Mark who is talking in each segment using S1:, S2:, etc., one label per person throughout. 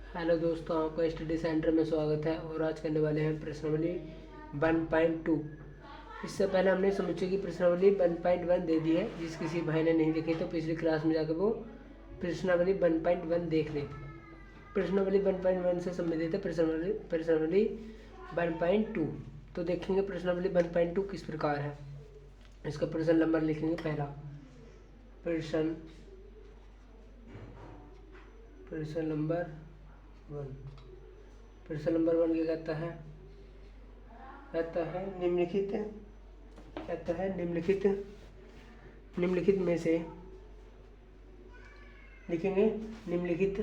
S1: Hello दोस्तों, आपका study centre में स्वागत है। और आज करने वाले हैं प्रश्नावली 1.2। इससे पहले हमने समुच्चय की प्रश्नावली 1.1 दे दी है। जिस किसी भाई ने नहीं देखी तो पिछली क्लास में जाकर वो प्रश्नावली 1.1 देख ले। प्रश्नावली 1.1 से संबंधित है प्रश्नावली 1.2। तो देखेंगे प्रश्नावली 1.2 किस प्रकार है। इसका प्रश्न नंबर लिखेंगे। पहला प्रश्न नंबर 1। प्रश्न नंबर 1 क्या कहता है निम्नलिखित में से लिखेंगे। निम्नलिखित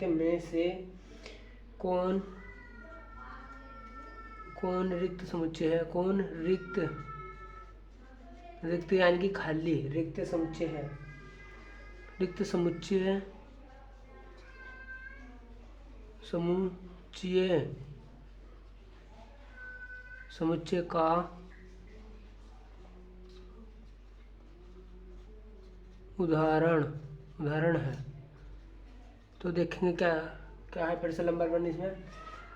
S1: में से कौन रिक्त समुच्चय है। कौन रिक्त यानी कि खाली रिक्त समुच्चय है। रिक्त समुच्चय का उदाहरण है। तो देखेंगे क्या है प्रश्न नंबर 1। इसमें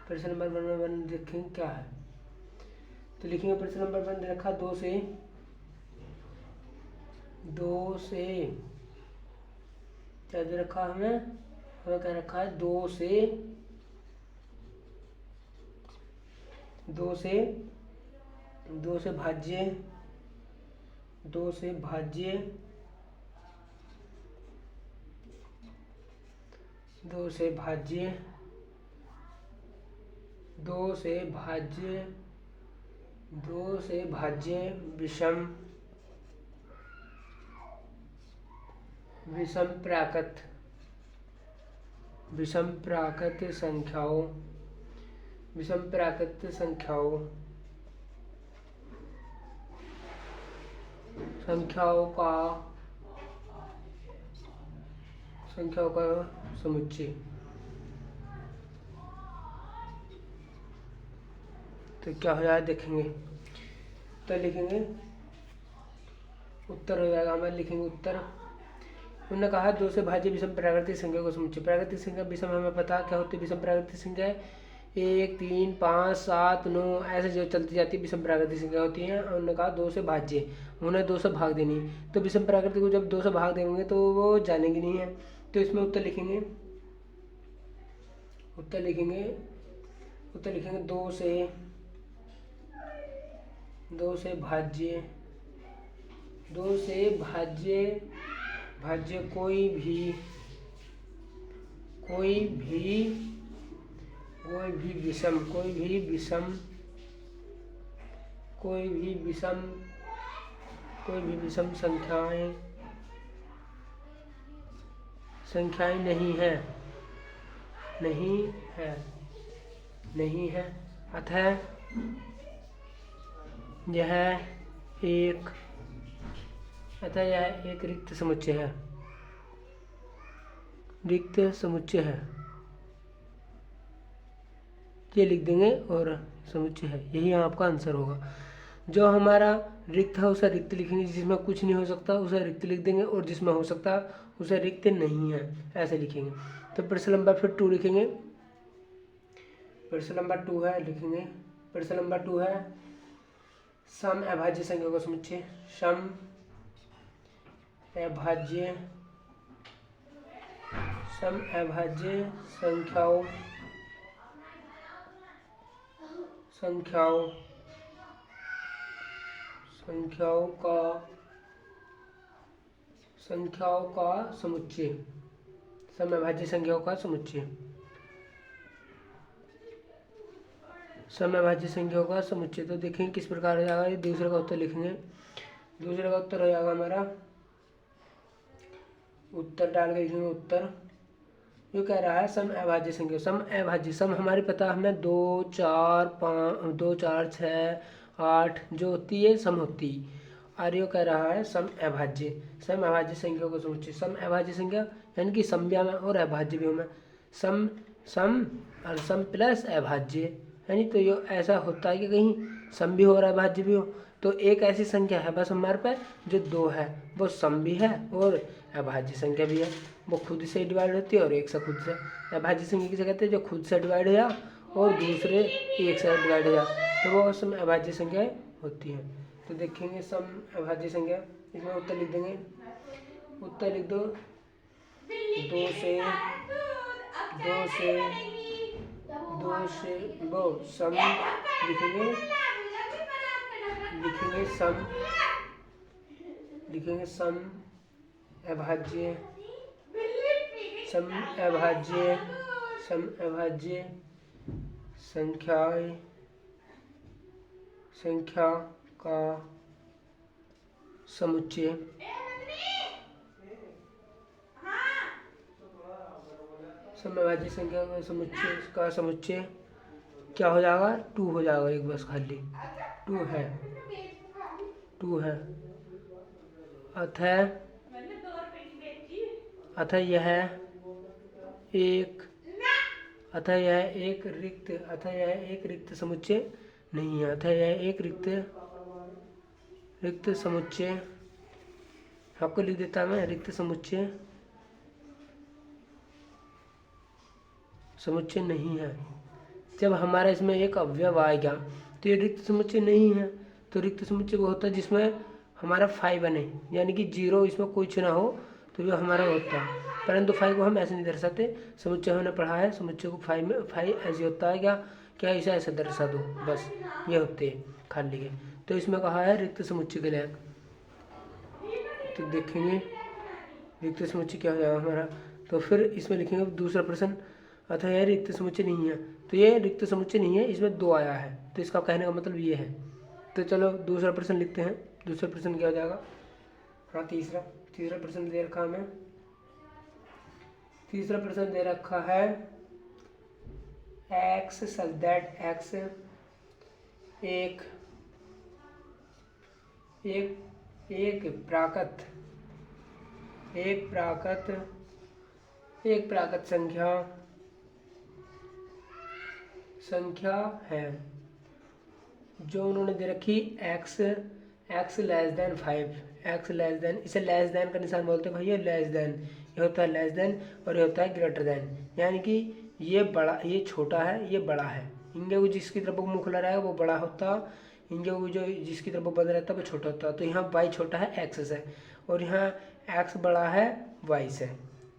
S1: प्रश्न नंबर 1 देखेंगे क्या है। तो लिखेंगे प्रश्न नंबर 1 दे रखा 2 से क्या दे रखा हमें क्या रखा है 2 से भाज्य 2 से भाज्य 2 से भाज्य 2 से भाज्य 2 से भाज्य विषम प्राकृत संख्याओं का समुच्चय। तो क्या हो जाएगा देखेंगे। तो लिखेंगे उत्तर हो जाएगा हमारे। लिखेंगे उत्तर। उन्होंने कहा 2 से भाज्य विषम प्राकृतिक संख्या को समुच्चय। प्राकृतिक संख्या विषम हमें पता क्या होती है। विषम प्राकृतिक संख्या 1, 3, 5, 7, 9 ऐसे जो चलती जाती है विषम प्राकृतिक संख्या होती है। उन्होंने कहा 2 से भाज्य, उन्हें 2 से भाग देनी। तो विषम प्राकृतिक को जब 2 से भाग देंगे तो वो जानेंगे नहीं है। तो इसमें उत्तर लिखेंगे 2 से भाज्य कोई भी विषम संख्याएं नहीं है। अतः यह एक रिक्त समुच्चय है। ये लिख देंगे और समुच्चय है। यही आपका आंसर होगा। जो हमारा रिक्त है उसे रिक्त लिखेंगे। जिसमें कुछ नहीं हो सकता उसे रिक्त लिख देंगे, और जिसमें हो सकता उसे रिक्त नहीं है ऐसे लिखेंगे। तो प्रश्न नंबर फिर 2 लिखेंगे। प्रश्न नंबर 2 है लिखेंगे। प्रश्न नंबर 2 है सम अभाज्य संख्या का समुच्चय। सम अभाज्य संख्याओं का समुच्चय। समअभाज्य संख्याओं का समुच्चय। समअभाज्य संख्याओं का समुच्चय। तो देखेंगे किस प्रकार हो जाएगा। ये दूसरे का उत्तर लिखेंगे। दूसरे का उत्तर हो जाएगा हमारा उत्तर डाल के लिखेंगे उत्तर। जो कह रहा है सम अभाज्य संख्या। सम हमारी पता हमें 2, 4, 6, 8 जो होती है सम होती। आर्यो कह रहा है सम अभाज्य संख्या को समुच्चय। सम अभाज्य संख्या यानी कि समव्या में और अभाज्य भी में सम सम और सम प्लस अभाज्य, यानी तो ये ऐसा होता है कि कहीं सम भी हो और अभाज्य भी हो। तो एक ऐसी संख्या है बस हमारे पास जो 2 है, वो सम भी है और अभाज्य संख्या भी है, वो खुद से डिवाइड होती है और एक से खुद से। अभाज्य संख्या किसे कहते हैं? जो खुद से डिवाइड हो जा और दूसरे एक से डिवाइड हो जा, तो वो सम अभाज्य संख्याएं होती हैं। तो देखेंगे सम अभाज्य संख्या, इसमें उत्तर लिख देंगे। उत्तर लिख दो 2 से वो सम लिखेंगे सम अभाज्य संख्या का समुच्चय। समअभाज्य संख्या का समुच्चय क्या हो जाएगा? 2 हो जाएगा, एक बस खाली 2 है। अतः यह एक रिक्त समुच्चय नहीं है। अतः यह एक रिक्त समुच्चय, आपको लिख देता मैं, रिक्त समुच्चय नहीं है। जब हमारा इसमें एक अवयव आएगा तो ये रिक्त समुच्चय नहीं है। तो रिक्त समुच्चय वो होता है जिसमें हमारा 5 बने, यानी कि 0 इसमें कुछ ना हो तो ये हमारा होता है। परंतु 5 को हम ऐसे नहीं दर्शाते। समुच्चय हमने पढ़ा है, समुच्चय को 5 ऐसे होता है क्या इसे ऐसे दर्शा दो, बस ये होते हैं खाली के। तो इसमें कहा है रिक्त समुच्चय के लिए। तो देखेंगे रिक्त समुच्चय क्या हो जाएगा हमारा। तो फिर इसमें लिखेंगे दूसरा प्रश्न, अतः यह रिक्त समुच्चय नहीं है। तो ये रिक्त समुच्चय नहीं है, इसमें 2 आया है, तो इसका कहने का मतलब ये है। तो चलो दूसरा प्रश्न लिखते हैं। दूसरा प्रश्न क्या हो जाएगा? हाँ, तीसरा प्रश्न दे रखा हमें। तीसरा प्रश्न दे रखा है x such that x एक प्राकृत संख्या है जो उन्होंने दे रखी x लेस देन 5, इसे लेस देन का निशान बोलते हैं भैया, लेस देन। ये होता है लेस देन और ये होता है ग्रेटर देन, यानी कि ये छोटा है, ये बड़ा है। इनके को जिसकी तरफ मुंह खुला रहेगा वो बड़ा होता, इनके को जो जिसकी तरफ बंद रहता है वो छोटा होता। तो यहाँ y छोटा है x से, और यहाँ x बड़ा है y से।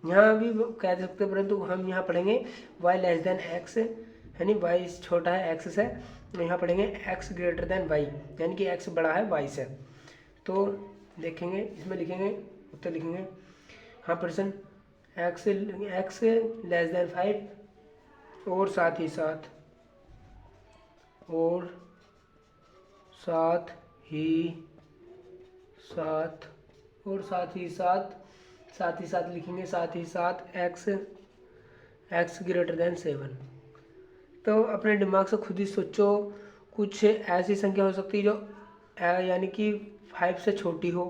S1: यहाँ भी कह सकते हैं, परंतु हम यहाँ पढ़ेंगे y लेस देन x, यानी y छोटा है x से। यहाँ पढ़ेंगे x ग्रेटर देन y, यानी कि x बड़ा है y से। तो देखेंगे इसमें लिखेंगे, उत्तर लिखेंगे। हाँ प्रश्न, x लेस देन 5 और साथ ही साथ लिखेंगे, साथ ही साथ x ग्रेटर देन 7। तो अपने दिमाग से खुद ही सोचो, कुछ ऐसी संख्या हो सकती है जो यानी कि 5 से छोटी हो।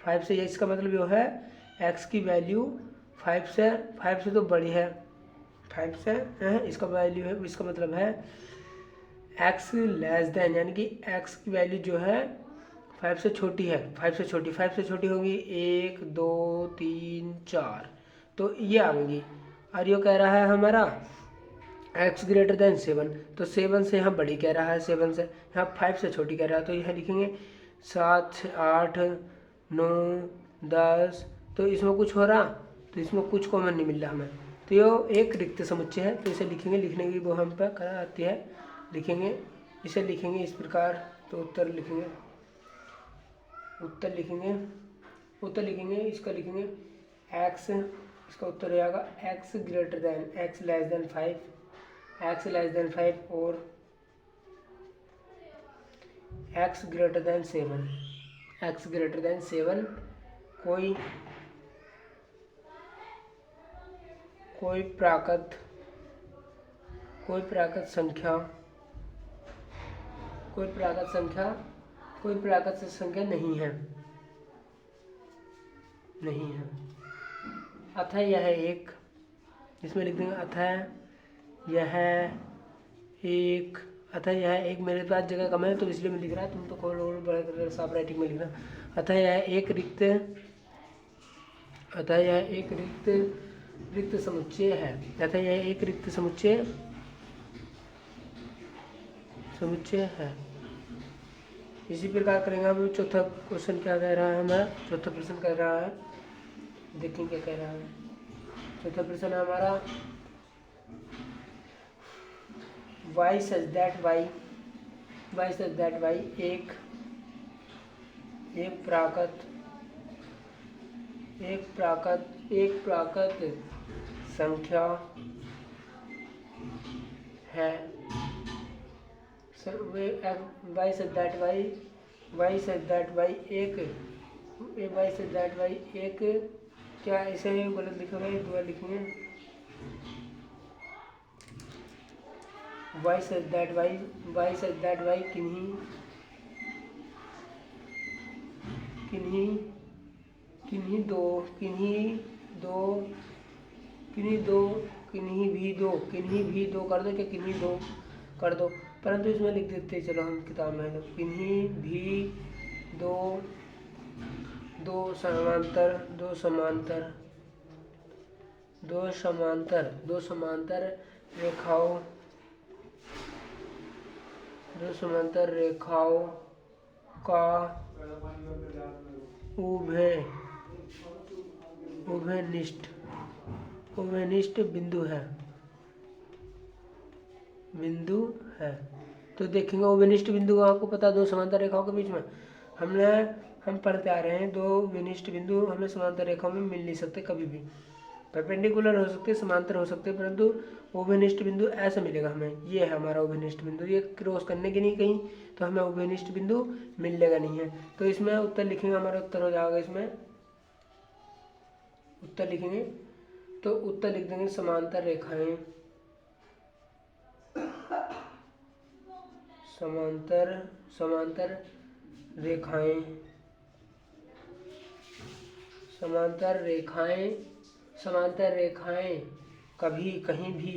S1: 5 से, इसका मतलब ये है x की वैल्यू 5 से तो बड़ी है, 5 से इसका वैल्यू है, इसका मतलब है x लेस देन, यानी कि x की वैल्यू जो है 5 से छोटी है। 5 से छोटी होगी 1 2 3 4, तो ये आ गई। और ये कह रहा है हमारा x ग्रेटर देन 7, तो 7 से यहाँ बड़ी कह रहा है, 7 से यहाँ 5 से छोटी कह रहा है। तो यहाँ लिखेंगे 7 8 9 10, तो इसमें कुछ हो रहा, तो इसमें कुछ कॉमन नहीं मिल रहा हमें। तो ये एक रिक्त समुच्चय है, तो इसे लिखेंगे, लिखने की वो हम पे करा आती है, इसे लिखेंगे इस प्रकार। तो उत्तर लिखेंगे, इसका लिखेंगे x, इसका उत्तर हो जाएगा x greater than, x less than 5 और x ग्रेटर देन 7। कोई प्राकृत संख्या कोई प्राकृत संख्या नहीं है, नहीं है। अतः यह एक, इसमें लिख देंगे अतः यह एक, अतः यह एक, मेरे पास जगह कम है तो इसलिए मैं लिख रहा, तुम तो खोल बड़ा कर साफ राइटिंग में लिखना। अतः यह एक रिक्त, अतः यह एक रिक्त समुच्चय है, अतः यह एक रिक्त समुच्चय है। इसी प्रकार करेंगे। अब चौथा क्वेश्चन क्या कह रहा है हमारा, चौथा प्रश्न कह रहा है, देखें क्या कह रहा है। चौथा प्रश्न है हमारा वाई सच दैट वाई एक प्राकृत संख्या है। वाई सच दैट वाई एक, क्या ऐसे गलत लिखा गया, दुआ लिखेंगे। वाई सच दैट वाई किन्हीं भी दो कर दो, क्या किन्हीं दो कर दो, परंतु इसमें लिख देते चलो हम किताब में, तो किन्हीं भी दो समांतर रेखाओं का उभयनिष्ठ बिंदु है। तो देखेंगे उभयनिष्ठ बिंदु आपको पता, दो समांतर रेखाओं के बीच में हम पढ़ते आ रहे हैं, दो उभयनिष्ठ बिंदु हमें समांतर रेखाओं में मिल नहीं सकते कभी भी, परपेंडिकुलर हो सकते, समांतर हो सकते, परंतु उभयनिष्ठ बिंदु ऐसा मिलेगा हमें। ये है हमारा उभयनिष्ठ बिंदु, ये क्रॉस करने की नहीं कहीं, तो हमें उभयनिष्ठ बिंदु मिलेगा नहीं है। तो इसमें उत्तर लिखेंगे, हमारा उत्तर हो जाएगा, इसमें उत्तर लिखेंगे तो उत्तर लिख देंगे समांतर रेखाएं, समांतर रेखाएं कभी कहीं भी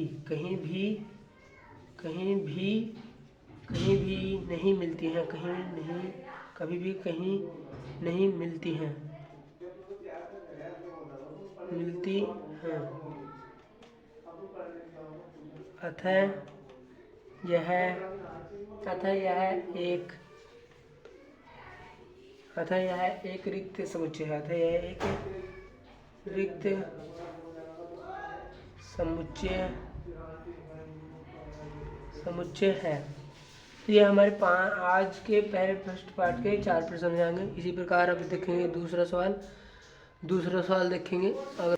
S1: नहीं मिलती हैं, कभी भी कहीं नहीं मिलती हैं। अतः यह एक रिक्त समुच्चय है, अतः यह एक रिक्त समुच्चय है। तो ये हमारे आज के पहले फर्स्ट पार्ट के 4 प्रश्न हो जाएंगे। इसी प्रकार अब देखेंगे दूसरा सवाल देखेंगे। अगर